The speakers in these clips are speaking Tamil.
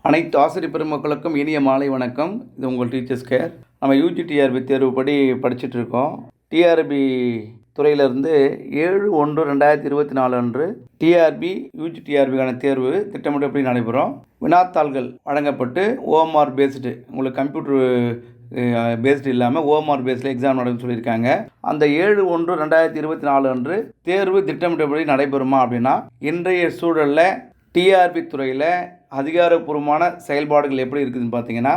அனைத்து ஆசிரியர் பெருமக்களுக்கும் இனிய மாலை வணக்கம். இது உங்கள் டீச்சர்ஸ் கேர். நம்ம யூஜிடிஆர்பி தேர்வுப்படி படிச்சுட்டு இருக்கோம். டிஆர்பி துறையிலிருந்து 7/1/2024 அன்று டிஆர்பி யூஜிடிஆர்பிக்கான தேர்வு திட்டமிட்டபடி நடைபெறும். வினாத்தாள்கள் வழங்கப்பட்டு ஓஎம்ஆர் பேஸ்டு, உங்களுக்கு கம்ப்யூட்டர் பேஸ்டு இல்லாமல் ஓஎம்ஆர் பேஸில் எக்ஸாம் நடக்கும்னு சொல்லியிருக்காங்க. அந்த 7/1/2024 அன்று தேர்வு திட்டமிட்டபடி நடைபெறுமா அப்படின்னா, இன்றைய சூழலில் டிஆர்பி துறையில் அதிகாரப்பூர்வமான செயல்பாடுகள் எப்படி இருக்குதுன்னு பார்த்தீங்கன்னா,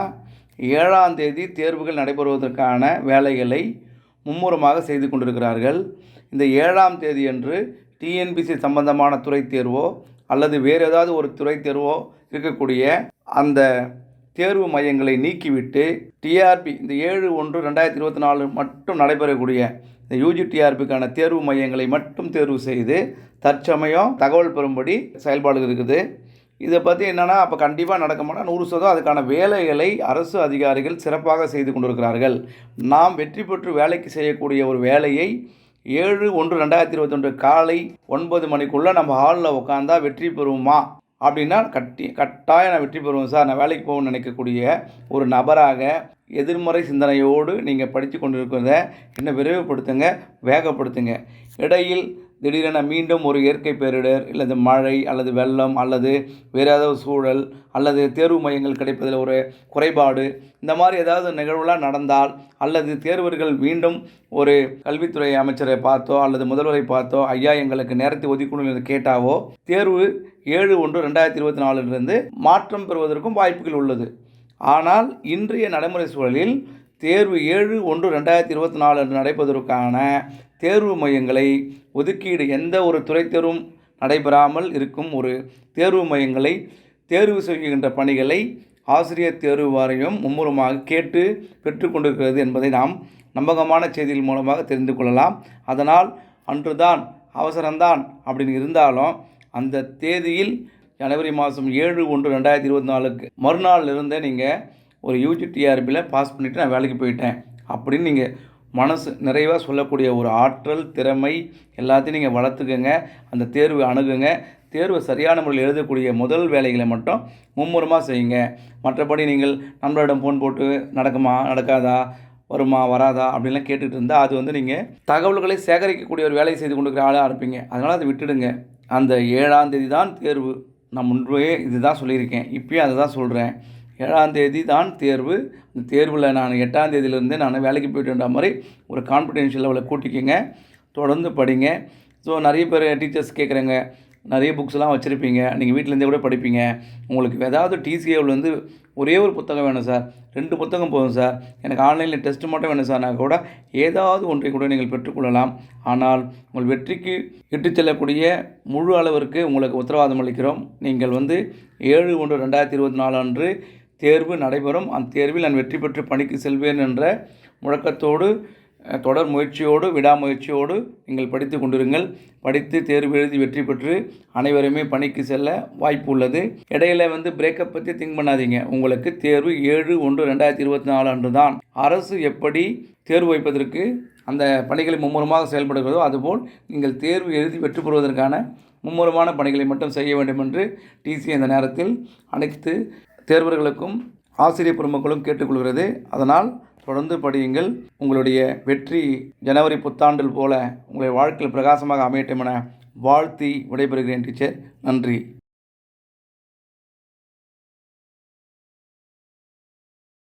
7ஆம் தேதி தேர்வுகள் நடைபெறுவதற்கான வேலைகளை மும்முரமாக செய்து கொண்டிருக்கிறார்கள். இந்த 7ஆம் தேதி அன்று டிஎன்பிசி சம்பந்தமான துறை தேர்வோ அல்லது வேறு ஏதாவது ஒரு துறை தேர்வோ இருக்கக்கூடிய அந்த தேர்வு மையங்களை நீக்கிவிட்டு டிஆர்பி இந்த 7/1/2024 மட்டும் நடைபெறக்கூடிய இந்த யூஜிடிஆர்பிக்கான தேர்வு மையங்களை மட்டும் தேர்வு செய்து தற்சமயம் தகவல் பெறும்படி செயல்பாடு இருக்குது. இதை பற்றி என்னென்னா, அப்போ கண்டிப்பாக நடக்குமானா 100% அதுக்கான வேலைகளை அரசு அதிகாரிகள் சிறப்பாக செய்து கொண்டிருக்கிறார்கள். நாம் வெற்றி பெற்று வேலைக்கு செய்யக்கூடிய ஒரு வேலையை 7/1/2021 காலை 9 மணிக்குள்ளே நம்ம ஹாலில் உட்காந்தா வெற்றி பெறுவோமா அப்படின்னா, கட்டாயம் நான் வெற்றி பெறுவேன் சார், நான் வேலைக்கு போகணும்னு நினைக்கக்கூடிய ஒரு நபராக எதிர்மறை சிந்தனையோடு நீங்கள் படித்து கொண்டிருக்கிறத இன்னும் விரைவுபடுத்துங்க, வேகப்படுத்துங்க. இடையில் திடீரென மீண்டும் ஒரு இயற்கை பேரிடர் அல்லது மழை அல்லது வெள்ளம் அல்லது வேறு ஏதாவது சூழல் அல்லது தேர்வு மையங்கள் கிடைப்பதில் ஒரு குறைபாடு, இந்த மாதிரி ஏதாவது நிகழ்வுலாம் நடந்தால் அல்லது தேர்வர்கள் மீண்டும் ஒரு கல்வித்துறை அமைச்சரை பார்த்தோ அல்லது முதல்வரை பார்த்தோ, ஐயா எங்களுக்கு நேரத்தை ஒதுக்கணும் கேட்டாவோ, தேர்வு 7/1/2024 மாற்றம் பெறுவதற்கும் வாய்ப்புகள் உள்ளது. ஆனால் இன்றைய நடைமுறை சூழலில் தேர்வு 7/1/2024 அன்று நடைபெறுவதற்கான தேர்வு மையங்களை ஒதுக்கீடு எந்த ஒரு துறை தேர்வும் நடைபெறாமல் இருக்கும் ஒரு தேர்வு மையங்களை தேர்வு செய்கின்ற பணிகளை ஆசிரியர் தேர்வு வாரியம் மும்முரமாக கேட்டு பெற்றுக்கொண்டிருக்கிறது என்பதை நாம் நம்பகமான செய்திகள் மூலமாக தெரிந்து கொள்ளலாம். அதனால் அன்றுதான் அவசரம்தான் அப்படின்னு இருந்தாலும் அந்த தேதியில் ஜனவரி மாதம் 7/1/2024 மறுநாள் இருந்தே நீங்கள் ஒரு யூஜிடிஆர்பியில் பாஸ் பண்ணிவிட்டு நான் வேலைக்கு போயிட்டேன் அப்படின்னு நீங்கள் மனசு நிறைவாக சொல்லக்கூடிய ஒரு ஆற்றல், திறமை எல்லாத்தையும் நீங்கள் வளர்த்துக்கங்க. அந்த தேர்வை அணுகுங்க. தேர்வை சரியான முறையில் எழுதக்கூடிய முதல் வேலைகளை மட்டும் மும்முரமாக செய்யுங்க. மற்றபடி நீங்கள் நம்மளிடம் ஃபோன் போட்டு நடக்குமா நடக்காதா, வருமா வராதா அப்படின்லாம் கேட்டுகிட்டு இருந்தால் அது நீங்கள் தகவல்களை சேகரிக்கக்கூடிய ஒரு வேலையை செய்து கொண்டிருக்கிற ஆளாக இருப்பீங்க. அதனால் அதை விட்டுடுங்க. அந்த 7ஆம் தேதி தான் தேர்வு. நான் முன்பே இது தான் சொல்லியிருக்கேன், இப்போயும் அதை தான் சொல்கிறேன். 7ஆம் தேதி தான் தேர்வு. இந்த தேர்வில் நான் 8ஆம் தேதியிலேருந்தே நான் வேலைக்கு போய்ட்டுன்ற மாதிரி ஒரு கான்ஃபிடென்ஷியல் லெவலை கூட்டிக்கிங்க. தொடர்ந்து படிங்க. ஸோ நிறைய பேர் டீச்சர்ஸ் கேட்குறாங்க, நிறைய புக்ஸ்லாம் வச்சுருப்பீங்க, நீங்கள் வீட்டிலேருந்தே கூட படிப்பீங்க. உங்களுக்கு ஏதாவது டிசிஏவில் ஒரே ஒரு புத்தகம் வேணும் சார், 2 புத்தகம் போதும் சார், எனக்கு ஆன்லைனில் டெஸ்ட்டு மட்டும் வேணும் சார், நான் கூட ஏதாவது ஒன்றை கூட நீங்கள் பெற்றுக்கொள்ளலாம். ஆனால் உங்கள் வெற்றிக்கு இட்டுச் செல்லக்கூடிய முழு அளவிற்கு உங்களுக்கு உத்தரவாதம் அளிக்கிறோம். நீங்கள் 7/1/2024 அன்று தேர்வு நடைபெறும். அந்த தேர்வில் நான் வெற்றி பெற்று பணிக்கு செல்வேன் என்ற முழக்கத்தோடு, தொடர் முயற்சியோடு, விடாமுயற்சியோடு நீங்கள் படித்து கொண்டிருங்கள். படித்து தேர்வு எழுதி வெற்றி பெற்று அனைவருமே பணிக்கு செல்ல வாய்ப்பு உள்ளது. இடையில பிரேக்கப் பற்றி திங்க் பண்ணாதீங்க. உங்களுக்கு தேர்வு 7/1/2024 அன்று தான். அரசு எப்படி தேர்வு வைப்பதற்கு அந்த பணிகளை மும்முரமாக செயல்படுகிறதோ அதுபோல் நீங்கள் தேர்வு எழுதி வெற்றி பெறுவதற்கான மும்முரமான பணிகளை மட்டும் செய்ய வேண்டும் என்று டிசி இந்த நேரத்தில் அனைத்து தேர்வர்களுக்கும் ஆசிரியர் பெருமக்களும் கேட்டுக்கொள்கிறது. அதனால் தொடர்ந்து படியுங்கள். உங்களுடைய வெற்றி ஜனவரி புத்தாண்டில் போல உங்களுடைய வாழ்க்கையில் பிரகாசமாக அமையட்டும் என வாழ்த்தி விடைபெறுகிறேன் டீச்சர். நன்றி.